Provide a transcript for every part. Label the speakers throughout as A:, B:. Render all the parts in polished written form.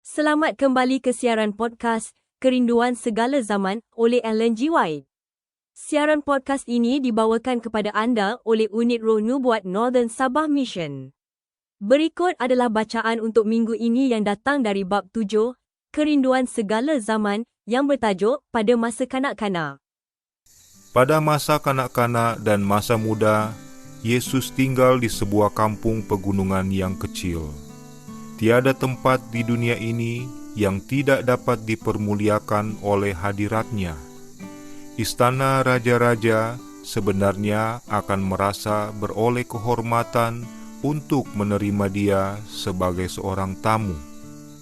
A: Selamat kembali ke siaran podcast Kerinduan Segala Zaman oleh Ellen G. White. Siaran podcast ini dibawakan kepada anda oleh Unit Roh Nubuat Northern Sabah Mission. Berikut adalah bacaan untuk minggu ini yang datang dari bab 7, Kerinduan Segala Zaman, yang bertajuk Pada Masa Kanak-kanak.
B: Pada masa kanak-kanak dan masa muda, Yesus tinggal di sebuah kampung pegunungan yang kecil. Tiada tempat di dunia ini yang tidak dapat dipermuliakan oleh hadiratnya. Istana raja-raja sebenarnya akan merasa beroleh kehormatan untuk menerima dia sebagai seorang tamu.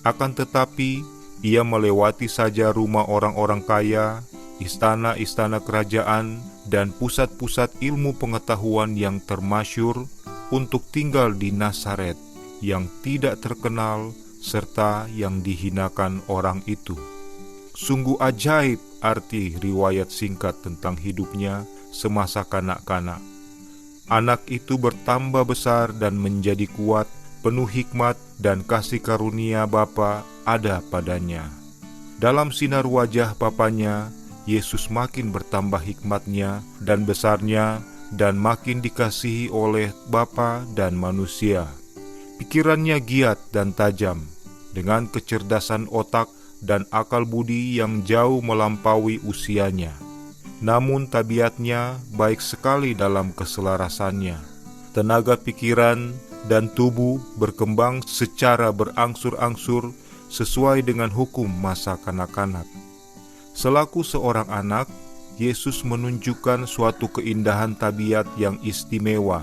B: Akan tetapi, ia melewati saja rumah orang-orang kaya, istana-istana kerajaan, dan pusat-pusat ilmu pengetahuan yang termasyur untuk tinggal di Nazaret, yang tidak terkenal serta yang dihinakan orang itu. Sungguh ajaib arti riwayat singkat tentang hidupnya semasa kanak-kanak. Anak itu bertambah besar dan menjadi kuat, penuh hikmat dan kasih karunia Bapa ada padanya. Dalam sinar wajah Bapanya, Yesus makin bertambah hikmatnya dan besarnya dan makin dikasihi oleh Bapa dan manusia. Pikirannya giat dan tajam, dengan kecerdasan otak dan akal budi yang jauh melampaui usianya. Namun tabiatnya baik sekali dalam keselarasannya. Tenaga pikiran dan tubuh berkembang secara berangsur-angsur sesuai dengan hukum masa kanak-kanak. Selaku seorang anak, Yesus menunjukkan suatu keindahan tabiat yang istimewa.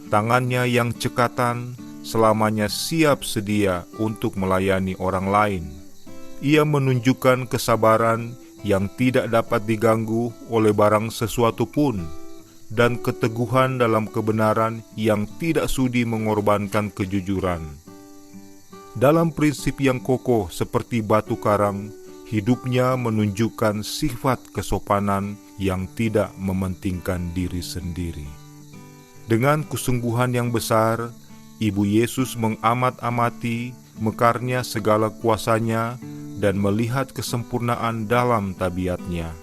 B: Tangannya yang cekatan selamanya siap sedia untuk melayani orang lain. Ia menunjukkan kesabaran yang tidak dapat diganggu oleh barang sesuatu pun, dan keteguhan dalam kebenaran yang tidak sudi mengorbankan kejujuran. Dalam prinsip yang kokoh seperti batu karang, hidupnya menunjukkan sifat kesopanan yang tidak mementingkan diri sendiri. Dengan kesungguhan yang besar, Ibu Yesus mengamat-amati mekarnya segala kuasanya dan melihat kesempurnaan dalam tabiatnya.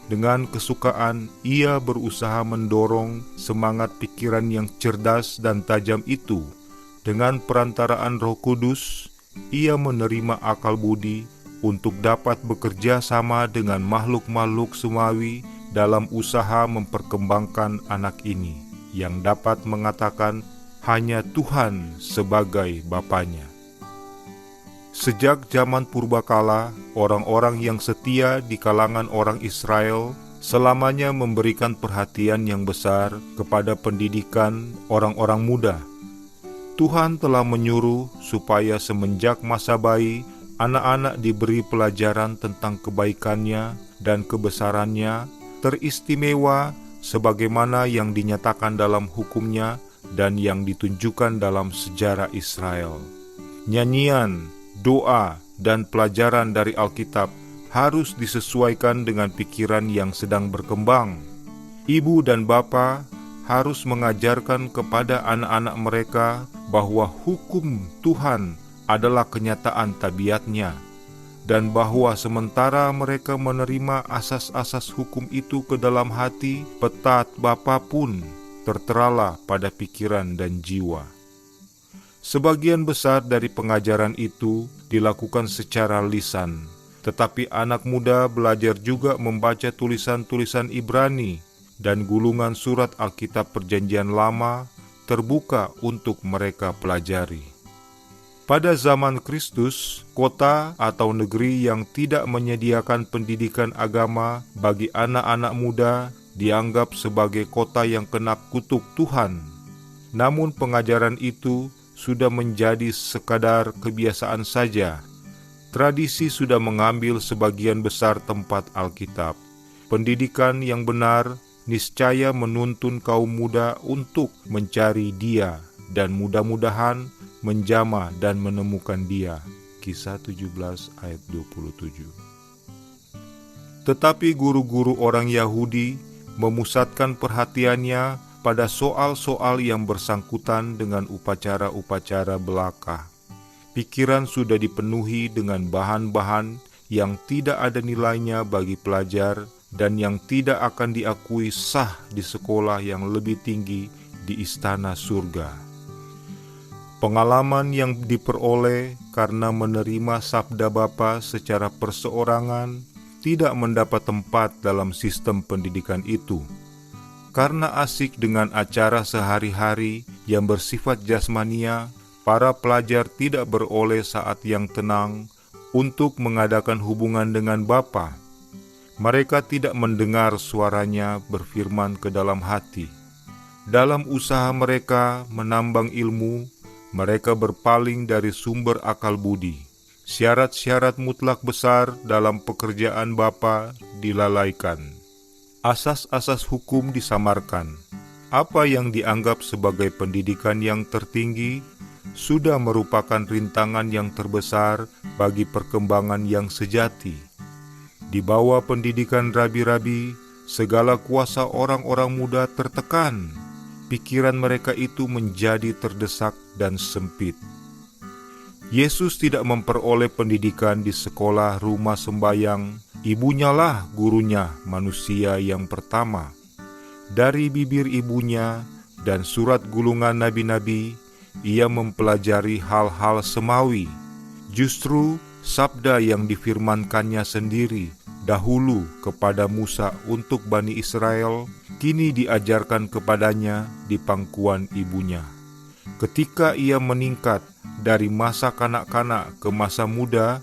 B: Dengan kesukaan, ia berusaha mendorong semangat pikiran yang cerdas dan tajam itu. Dengan perantaraan Roh Kudus, ia menerima akal budi untuk dapat bekerja sama dengan makhluk-makhluk semawi dalam usaha memperkembangkan anak ini, yang dapat mengatakan hanya Tuhan sebagai Bapanya. Sejak zaman purbakala, orang-orang yang setia di kalangan orang Israel selamanya memberikan perhatian yang besar kepada pendidikan orang-orang muda. Tuhan telah menyuruh supaya semenjak masa bayi, anak-anak diberi pelajaran tentang kebaikannya dan kebesarannya, teristimewa sebagaimana yang dinyatakan dalam hukumnya dan yang ditunjukkan dalam sejarah Israel. Nyanyian, doa, dan pelajaran dari Alkitab harus disesuaikan dengan pikiran yang sedang berkembang. Ibu dan bapa harus mengajarkan kepada anak-anak mereka bahwa hukum Tuhan adalah kenyataan tabiatnya, dan bahwa sementara mereka menerima asas-asas hukum itu ke dalam hati, petat bapa pun terteralah pada pikiran dan jiwa. Sebagian besar dari pengajaran itu dilakukan secara lisan, tetapi anak muda belajar juga membaca tulisan-tulisan Ibrani, dan gulungan surat Alkitab Perjanjian Lama terbuka untuk mereka pelajari. Pada zaman Kristus, kota atau negeri yang tidak menyediakan pendidikan agama bagi anak-anak muda dianggap sebagai kota yang kena kutuk Tuhan. Namun pengajaran itu sudah menjadi sekadar kebiasaan saja. Tradisi sudah mengambil sebagian besar tempat Alkitab. Pendidikan yang benar niscaya menuntun kaum muda untuk mencari Dia dan mudah-mudahan menjamah dan menemukan Dia. Kisah 17 ayat 27. Tetapi guru-guru orang Yahudi memusatkan perhatiannya pada soal-soal yang bersangkutan dengan upacara-upacara belaka. Pikiran sudah dipenuhi dengan bahan-bahan yang tidak ada nilainya bagi pelajar dan yang tidak akan diakui sah di sekolah yang lebih tinggi di istana surga. Pengalaman yang diperoleh karena menerima sabda Bapa secara perseorangan tidak mendapat tempat dalam sistem pendidikan itu. Karena asik dengan acara sehari-hari yang bersifat jasmania, para pelajar tidak beroleh saat yang tenang untuk mengadakan hubungan dengan Bapa. Mereka tidak mendengar suaranya berfirman ke dalam hati. Dalam usaha mereka menambang ilmu, mereka berpaling dari sumber akal budi. Syarat-syarat mutlak besar dalam pekerjaan Bapa dilalaikan. Asas-asas hukum disamarkan. Apa yang dianggap sebagai pendidikan yang tertinggi sudah merupakan rintangan yang terbesar bagi perkembangan yang sejati. Di bawah pendidikan rabi-rabi, segala kuasa orang-orang muda tertekan. Pikiran mereka itu menjadi terdesak dan sempit. Yesus tidak memperoleh pendidikan di sekolah rumah sembayang. Ibunyalah gurunya manusia yang pertama. Dari bibir ibunya dan surat gulungan nabi-nabi, ia mempelajari hal-hal semawi. Justru sabda yang difirmankannya sendiri dahulu kepada Musa untuk Bani Israel, kini diajarkan kepadanya di pangkuan ibunya. Ketika ia meningkat dari masa kanak-kanak ke masa muda,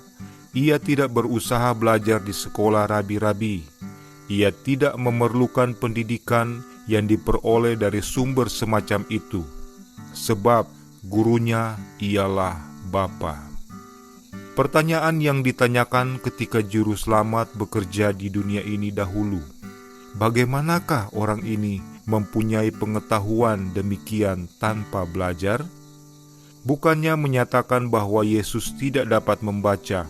B: ia tidak berusaha belajar di sekolah rabi-rabi. Ia tidak memerlukan pendidikan yang diperoleh dari sumber semacam itu, sebab gurunya ialah Bapa. Pertanyaan yang ditanyakan ketika juru selamat bekerja di dunia ini dahulu, bagaimanakah orang ini mempunyai pengetahuan demikian tanpa belajar? Bukannya menyatakan bahwa Yesus tidak dapat membaca,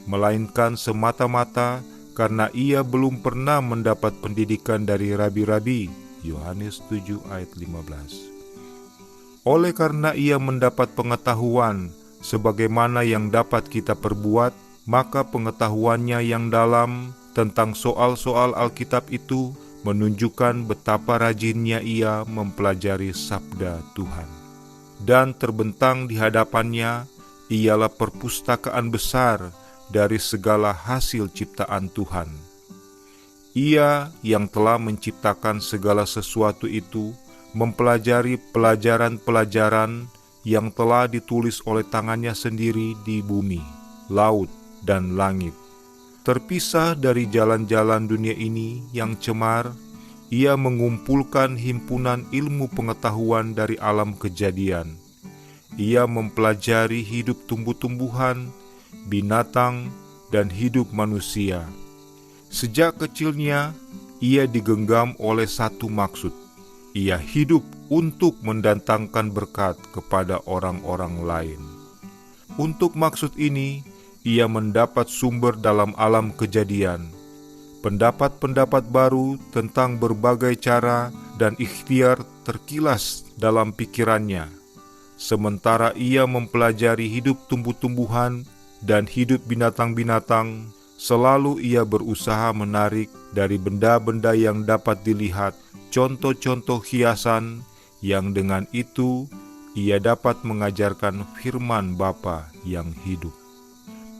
B: melainkan semata-mata karena ia belum pernah mendapat pendidikan dari rabi-rabi. Yohanes 7 ayat 15. Oleh karena ia mendapat pengetahuan sebagaimana yang dapat kita perbuat, maka pengetahuannya yang dalam tentang soal-soal Alkitab itu menunjukkan betapa rajinnya ia mempelajari sabda Tuhan. Dan terbentang di hadapannya ialah perpustakaan besar dari segala hasil ciptaan Tuhan. Ia yang telah menciptakan segala sesuatu itu mempelajari pelajaran-pelajaran yang telah ditulis oleh tangannya sendiri di bumi, laut, dan langit. Terpisah dari jalan-jalan dunia ini yang cemar, ia mengumpulkan himpunan ilmu pengetahuan dari alam kejadian. Ia mempelajari hidup tumbuh-tumbuhan, binatang, dan hidup manusia. Sejak kecilnya, ia digenggam oleh satu maksud. Ia hidup untuk mendatangkan berkat kepada orang-orang lain. Untuk maksud ini, ia mendapat sumber dalam alam kejadian. Pendapat-pendapat baru tentang berbagai cara dan ikhtiar terkilas dalam pikirannya. Sementara ia mempelajari hidup tumbuh-tumbuhan dan hidup binatang-binatang, selalu ia berusaha menarik dari benda-benda yang dapat dilihat contoh-contoh hiasan yang dengan itu ia dapat mengajarkan firman Bapa yang hidup.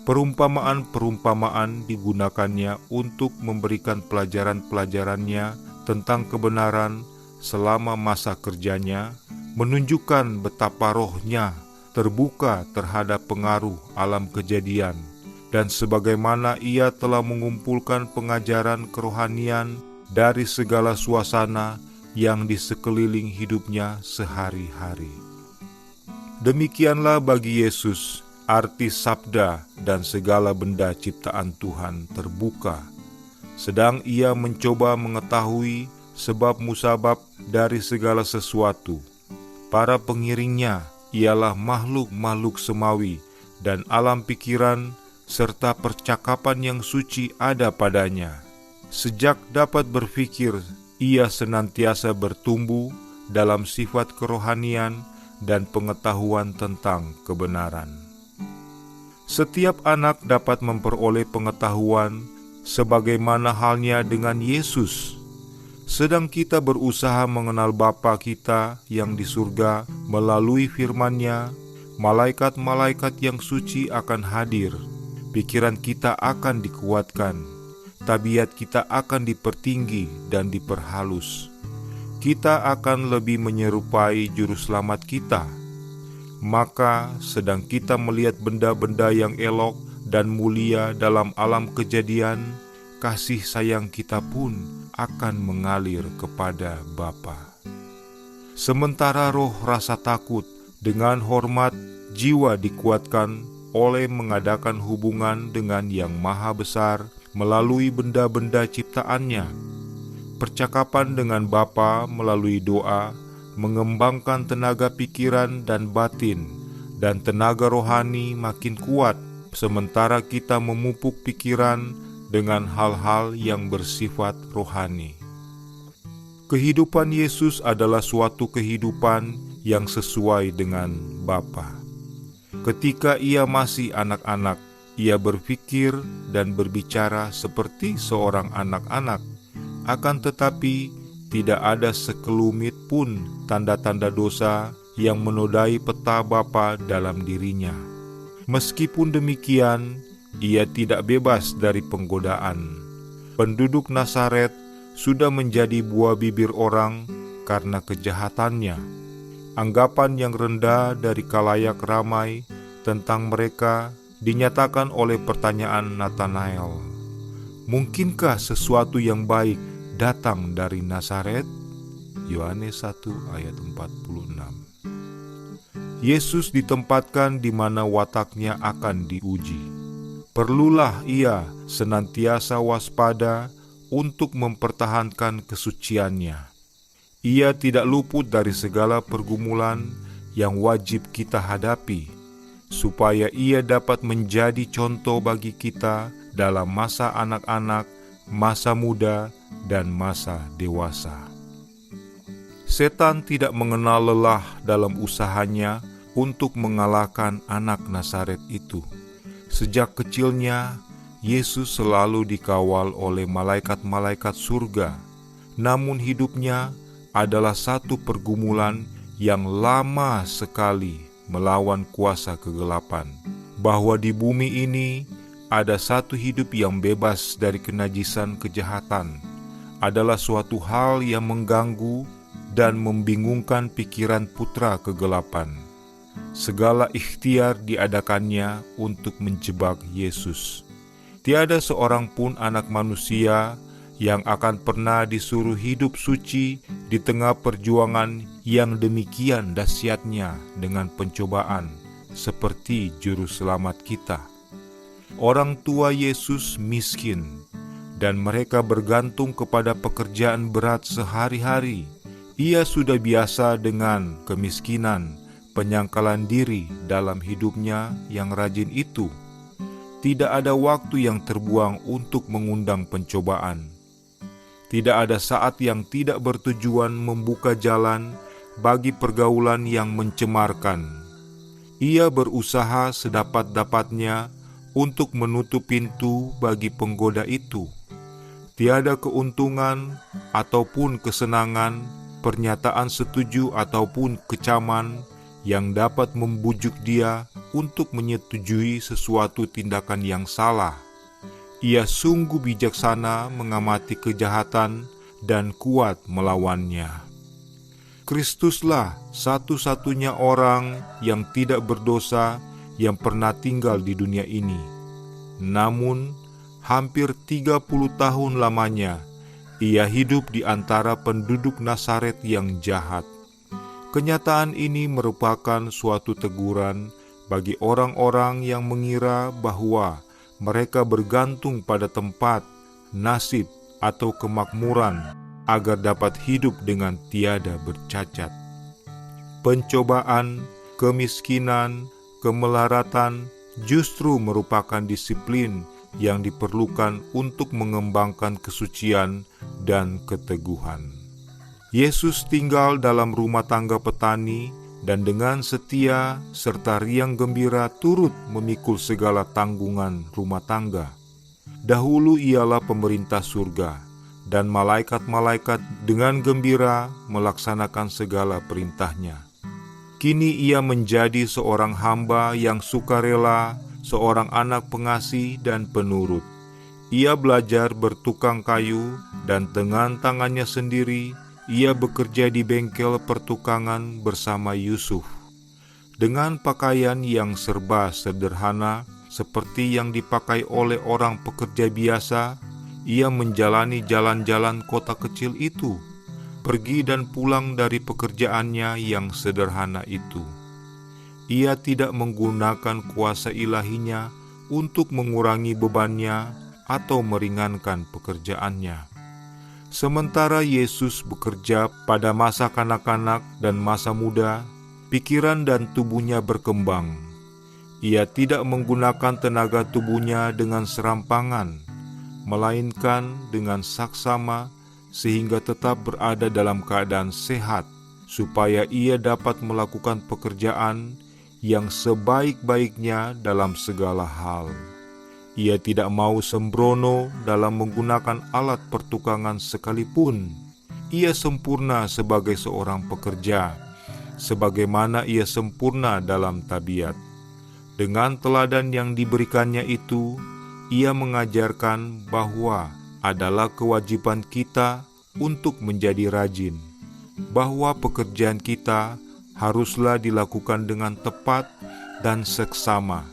B: Perumpamaan-perumpamaan digunakannya untuk memberikan pelajaran-pelajarannya tentang kebenaran selama masa kerjanya, menunjukkan betapa rohnya terbuka terhadap pengaruh alam kejadian, dan sebagaimana ia telah mengumpulkan pengajaran kerohanian dari segala suasana yang di sekeliling hidupnya sehari-hari. Demikianlah bagi Yesus, arti sabda dan segala benda ciptaan Tuhan terbuka, sedang ia mencoba mengetahui sebab musabab dari segala sesuatu. Para pengiringnya ialah makhluk-makhluk semawi dan alam pikiran serta percakapan yang suci ada padanya. Sejak dapat berpikir, ia senantiasa bertumbuh dalam sifat kerohanian dan pengetahuan tentang kebenaran. Setiap anak dapat memperoleh pengetahuan sebagaimana halnya dengan Yesus. Sedang kita berusaha mengenal Bapa kita yang di surga melalui firman-Nya, malaikat-malaikat yang suci akan hadir. Pikiran kita akan dikuatkan, tabiat kita akan dipertinggi dan diperhalus. Kita akan lebih menyerupai juru selamat kita. Maka sedang kita melihat benda-benda yang elok dan mulia dalam alam kejadian, kasih sayang kita pun akan mengalir kepada Bapa. Sementara roh rasa takut dengan hormat jiwa dikuatkan oleh mengadakan hubungan dengan Yang Maha Besar melalui benda-benda ciptaannya. Percakapan dengan Bapa melalui doa mengembangkan tenaga pikiran dan batin, dan tenaga rohani makin kuat sementara kita memupuk pikiran dengan hal-hal yang bersifat rohani. Kehidupan Yesus adalah suatu kehidupan yang sesuai dengan Bapa. Ketika ia masih anak-anak, ia berpikir dan berbicara seperti seorang anak-anak, akan tetapi tidak ada sekelumit pun tanda-tanda dosa yang menodai peta Bapa dalam dirinya. Meskipun demikian, ia tidak bebas dari penggodaan. Penduduk Nazaret sudah menjadi buah bibir orang karena kejahatannya. Anggapan yang rendah dari khalayak ramai tentang mereka dinyatakan oleh pertanyaan Nathanael. Mungkinkah sesuatu yang baik datang dari Nazaret? Yohanes 1 ayat 46. Yesus ditempatkan di mana wataknya akan diuji. Perlulah ia senantiasa waspada untuk mempertahankan kesuciannya. Ia tidak luput dari segala pergumulan yang wajib kita hadapi, supaya ia dapat menjadi contoh bagi kita dalam masa anak-anak, masa muda, dan masa dewasa. Setan tidak mengenal lelah dalam usahanya untuk mengalahkan anak Nazaret itu. Sejak kecilnya, Yesus selalu dikawal oleh malaikat-malaikat surga. Namun hidupnya adalah satu pergumulan yang lama sekali melawan kuasa kegelapan. Bahwa di bumi ini ada satu hidup yang bebas dari kenajisan kejahatan adalah suatu hal yang mengganggu dan membingungkan pikiran putra kegelapan. Segala ikhtiar diadakannya untuk menjebak Yesus. Tiada seorang pun anak manusia yang akan pernah disuruh hidup suci di tengah perjuangan yang demikian dahsyatnya dengan pencobaan, seperti juru selamat kita. Orang tua Yesus miskin, dan mereka bergantung kepada pekerjaan berat sehari-hari. Ia sudah biasa dengan kemiskinan, penyangkalan diri dalam hidupnya yang rajin itu. Tidak ada waktu yang terbuang untuk mengundang pencobaan. Tidak ada saat yang tidak bertujuan membuka jalan bagi pergaulan yang mencemarkan. Ia berusaha sedapat-dapatnya untuk menutup pintu bagi penggoda itu. Tiada keuntungan ataupun kesenangan, pernyataan setuju ataupun kecaman yang dapat membujuk dia untuk menyetujui sesuatu tindakan yang salah. Ia sungguh bijaksana mengamati kejahatan dan kuat melawannya. Kristuslah satu-satunya orang yang tidak berdosa yang pernah tinggal di dunia ini. Namun, hampir 30 tahun lamanya, ia hidup di antara penduduk Nazaret yang jahat. Kenyataan ini merupakan suatu teguran bagi orang-orang yang mengira bahwa mereka bergantung pada tempat, nasib, atau kemakmuran agar dapat hidup dengan tiada bercacat. Pencobaan, kemiskinan, kemelaratan justru merupakan disiplin yang diperlukan untuk mengembangkan kesucian dan keteguhan. Yesus tinggal dalam rumah tangga petani dan dengan setia serta riang gembira turut memikul segala tanggungan rumah tangga. Dahulu ialah pemerintah surga, dan malaikat-malaikat dengan gembira melaksanakan segala perintahnya. Kini ia menjadi seorang hamba yang sukarela, seorang anak pengasih dan penurut. Ia belajar bertukang kayu, dan dengan tangannya sendiri ia bekerja di bengkel pertukangan bersama Yusuf. Dengan pakaian yang serba sederhana, seperti yang dipakai oleh orang pekerja biasa, ia menjalani jalan-jalan kota kecil itu, pergi dan pulang dari pekerjaannya yang sederhana itu. Ia tidak menggunakan kuasa ilahinya untuk mengurangi bebannya atau meringankan pekerjaannya. Sementara Yesus bekerja pada masa kanak-kanak dan masa muda, pikiran dan tubuhnya berkembang. Ia tidak menggunakan tenaga tubuhnya dengan serampangan, melainkan dengan saksama sehingga tetap berada dalam keadaan sehat, supaya ia dapat melakukan pekerjaan yang sebaik-baiknya dalam segala hal. Ia tidak mau sembrono dalam menggunakan alat pertukangan sekalipun. Ia sempurna sebagai seorang pekerja, sebagaimana ia sempurna dalam tabiat. Dengan teladan yang diberikannya itu, ia mengajarkan bahwa adalah kewajiban kita untuk menjadi rajin, bahwa pekerjaan kita haruslah dilakukan dengan tepat dan seksama,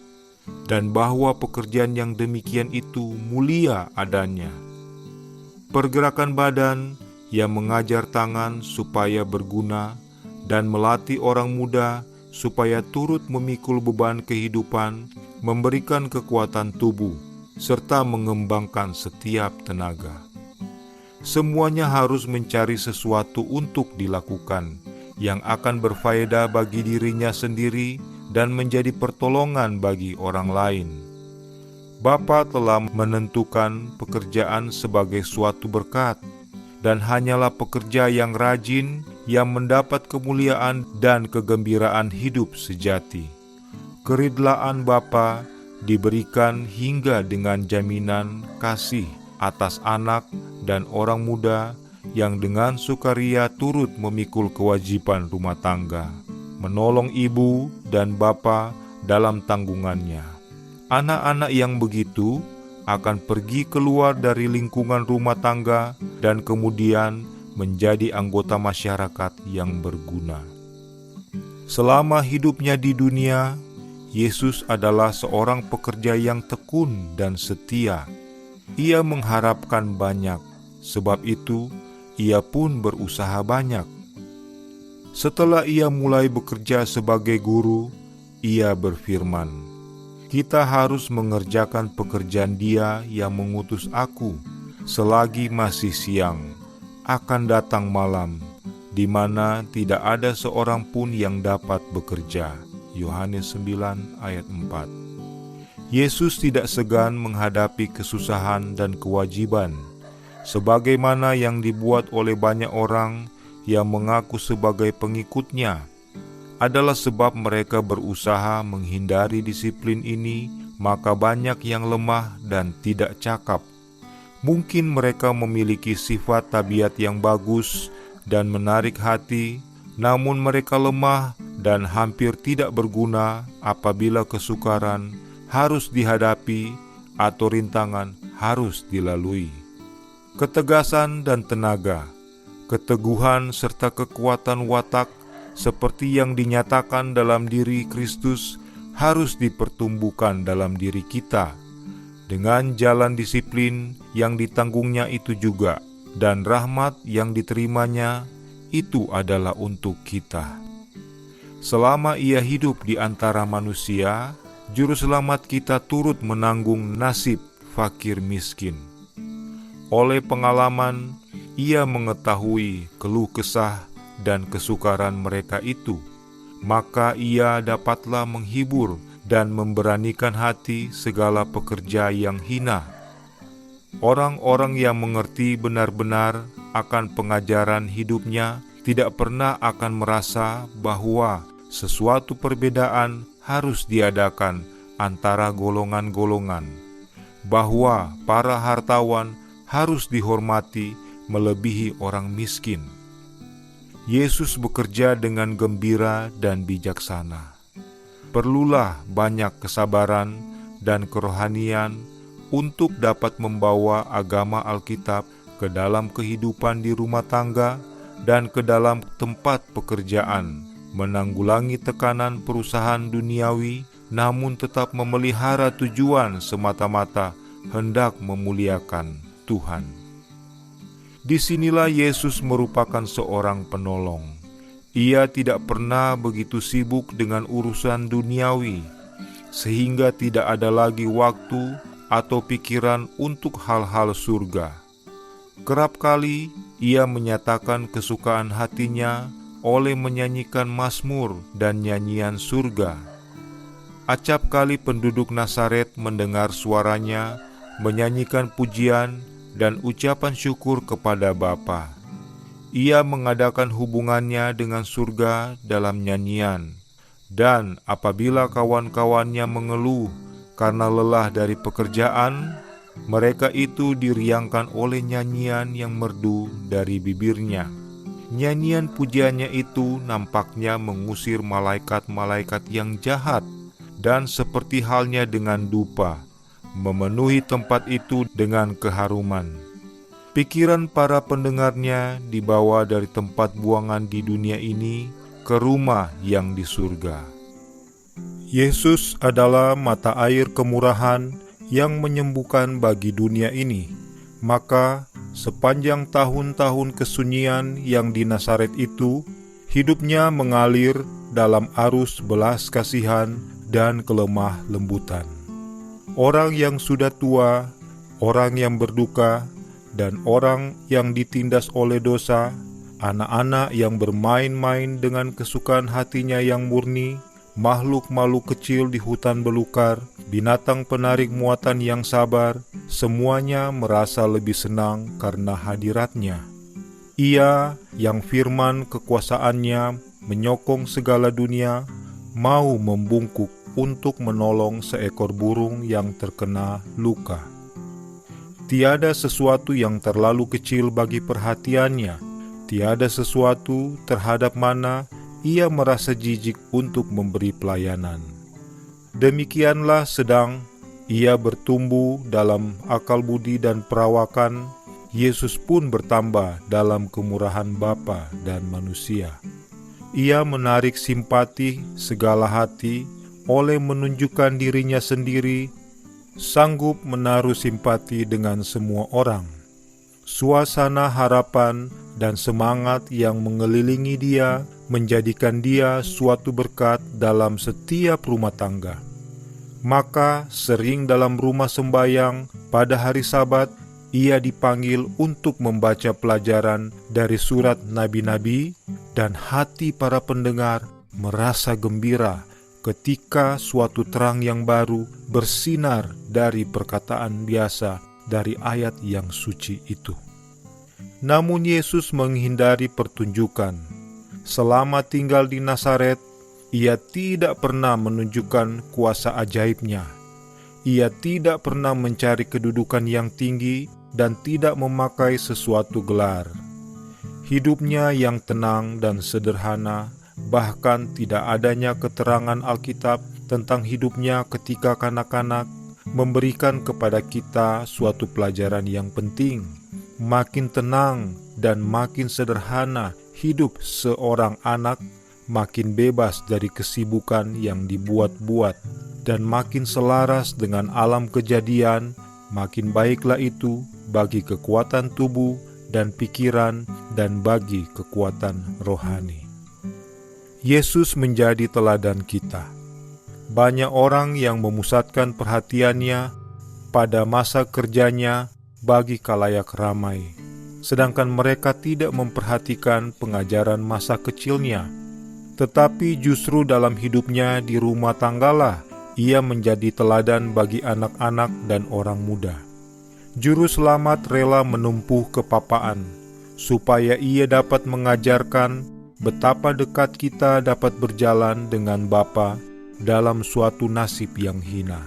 B: dan bahwa pekerjaan yang demikian itu mulia adanya. Pergerakan badan yang mengajar tangan supaya berguna dan melatih orang muda supaya turut memikul beban kehidupan, memberikan kekuatan tubuh, serta mengembangkan setiap tenaga. Semuanya harus mencari sesuatu untuk dilakukan yang akan berfaedah bagi dirinya sendiri dan menjadi pertolongan bagi orang lain. Bapa telah menentukan pekerjaan sebagai suatu berkat, dan hanyalah pekerja yang rajin yang mendapat kemuliaan dan kegembiraan hidup sejati. Keridlaan Bapa diberikan hingga dengan jaminan kasih atas anak dan orang muda yang dengan sukaria turut memikul kewajiban rumah tangga, menolong ibu dan bapa dalam tanggungannya. Anak-anak yang begitu akan pergi keluar dari lingkungan rumah tangga dan kemudian menjadi anggota masyarakat yang berguna. Selama hidupnya di dunia, Yesus adalah seorang pekerja yang tekun dan setia. Ia mengharapkan banyak, sebab itu ia pun berusaha banyak. Setelah ia mulai bekerja sebagai guru, ia berfirman, "Kita harus mengerjakan pekerjaan Dia yang mengutus aku selagi masih siang. Akan datang malam, di mana tidak ada seorang pun yang dapat bekerja." Yohanes 9 ayat 4. Yesus tidak segan menghadapi kesusahan dan kewajiban, sebagaimana yang dibuat oleh banyak orang yang mengaku sebagai pengikutnya. Adalah sebab mereka berusaha menghindari disiplin ini, maka banyak yang lemah dan tidak cakap. Mungkin mereka memiliki sifat tabiat yang bagus dan menarik hati, namun mereka lemah dan hampir tidak berguna apabila kesukaran harus dihadapi atau rintangan harus dilalui. Ketegasan dan tenaga, keteguhan serta kekuatan watak seperti yang dinyatakan dalam diri Kristus harus dipertumbuhkan dalam diri kita dengan jalan disiplin yang ditanggungnya itu juga, dan rahmat yang diterimanya itu adalah untuk kita. Selama ia hidup di antara manusia, Juru Selamat kita turut menanggung nasib fakir miskin. Oleh pengalaman, ia mengetahui keluh kesah dan kesukaran mereka itu, maka ia dapatlah menghibur dan memberanikan hati segala pekerja yang hina. Orang-orang yang mengerti benar-benar akan pengajaran hidupnya tidak pernah akan merasa bahwa sesuatu perbedaan harus diadakan antara golongan-golongan, bahwa para hartawan harus dihormati melebihi orang miskin. Yesus bekerja dengan gembira dan bijaksana. Perlulah banyak kesabaran dan kerohanian untuk dapat membawa agama Alkitab ke dalam kehidupan di rumah tangga dan ke dalam tempat pekerjaan, menanggulangi tekanan perusahaan duniawi, namun tetap memelihara tujuan semata-mata hendak memuliakan Tuhan. Disinilah Yesus merupakan seorang penolong. Ia tidak pernah begitu sibuk dengan urusan duniawi, sehingga tidak ada lagi waktu atau pikiran untuk hal-hal surga. Kerap kali ia menyatakan kesukaan hatinya oleh menyanyikan mazmur dan nyanyian surga. Acap kali penduduk Nazaret mendengar suaranya menyanyikan pujian dan ucapan syukur kepada Bapa. Ia mengadakan hubungannya dengan surga dalam nyanyian, dan apabila kawan-kawannya mengeluh karena lelah dari pekerjaan, mereka itu diriangkan oleh nyanyian yang merdu dari bibirnya. Nyanyian pujiannya itu nampaknya mengusir malaikat-malaikat yang jahat, dan seperti halnya dengan dupa, memenuhi tempat itu dengan keharuman. Pikiran para pendengarnya dibawa dari tempat buangan di dunia ini ke rumah yang di surga. Yesus adalah mata air kemurahan yang menyembuhkan bagi dunia ini. Maka sepanjang tahun-tahun kesunyian yang di Nazaret itu, hidupnya mengalir dalam arus belas kasihan dan kelemah lembutan. Orang yang sudah tua, orang yang berduka, dan orang yang ditindas oleh dosa, anak-anak yang bermain-main dengan kesukaan hatinya yang murni, makhluk-makhluk kecil di hutan belukar, binatang penarik muatan yang sabar, semuanya merasa lebih senang karena hadiratnya. Ia yang firman kekuasaannya menyokong segala dunia, mau membungkuk untuk menolong seekor burung yang terkena luka. Tiada sesuatu yang terlalu kecil bagi perhatiannya, tiada sesuatu terhadap mana ia merasa jijik untuk memberi pelayanan. Demikianlah sedang ia bertumbuh dalam akal budi dan perawakan, Yesus pun bertambah dalam kemurahan Bapa dan manusia. Ia menarik simpati segala hati oleh menunjukkan dirinya sendiri, sanggup menaruh simpati dengan semua orang. Suasana harapan dan semangat yang mengelilingi dia menjadikan dia suatu berkat dalam setiap rumah tangga. Maka sering dalam rumah sembayang pada hari Sabat, ia dipanggil untuk membaca pelajaran dari surat nabi-nabi, dan hati para pendengar merasa gembira ketika suatu terang yang baru bersinar dari perkataan biasa dari ayat yang suci itu. Namun Yesus menghindari pertunjukan. Selama tinggal di Nazaret, ia tidak pernah menunjukkan kuasa ajaibnya. Ia tidak pernah mencari kedudukan yang tinggi dan tidak memakai sesuatu gelar. Hidupnya yang tenang dan sederhana, bahkan tidak adanya keterangan Alkitab tentang hidupnya ketika kanak-kanak, memberikan kepada kita suatu pelajaran yang penting. Makin tenang dan makin sederhana hidup seorang anak, makin bebas dari kesibukan yang dibuat-buat, dan makin selaras dengan alam kejadian, makin baiklah itu bagi kekuatan tubuh dan pikiran dan bagi kekuatan rohani. Yesus menjadi teladan kita. Banyak orang yang memusatkan perhatiannya pada masa kerjanya bagi khalayak ramai, sedangkan mereka tidak memperhatikan pengajaran masa kecilnya. Tetapi justru dalam hidupnya di rumah tanggalah ia menjadi teladan bagi anak-anak dan orang muda. Juru selamat rela menumpuh kepapaan supaya ia dapat mengajarkan, betapa dekat kita dapat berjalan dengan Bapa dalam suatu nasib yang hina.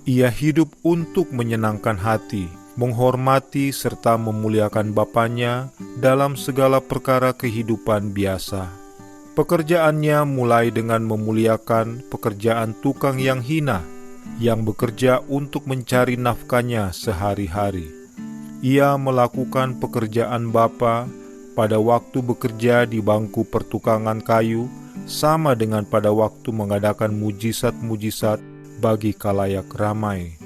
B: Ia hidup untuk menyenangkan hati, menghormati serta memuliakan Bapanya dalam segala perkara kehidupan biasa. Pekerjaannya mulai dengan memuliakan pekerjaan tukang yang hina, yang bekerja untuk mencari nafkahnya sehari-hari. Ia melakukan pekerjaan Bapa pada waktu bekerja di bangku pertukangan kayu, sama dengan pada waktu mengadakan mujizat-mujizat bagi khalayak ramai.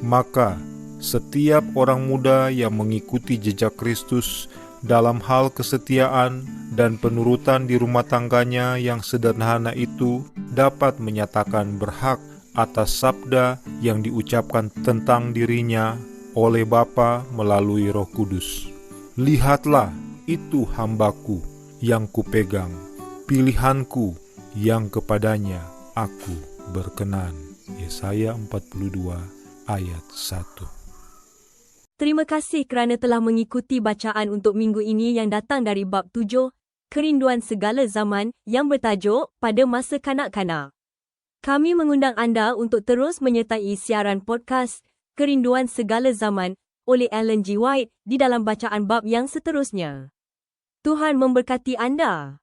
B: Maka, setiap orang muda yang mengikuti jejak Kristus dalam hal kesetiaan dan penurutan di rumah tangganya yang sederhana itu dapat menyatakan berhak atas sabda yang diucapkan tentang dirinya oleh Bapa melalui Roh Kudus. Lihatlah, itu hambaku yang kupegang, pilihanku yang kepadanya aku berkenan. Yesaya 42 ayat 1.
A: Terima kasih kerana telah mengikuti bacaan untuk minggu ini yang datang dari bab 7, Kerinduan Segala Zaman, yang bertajuk Pada Masa Kanak-Kanak. Kami mengundang anda untuk terus menyertai siaran podcast Kerinduan Segala Zaman oleh Ellen G. White di dalam bacaan bab yang seterusnya. Tuhan memberkati anda.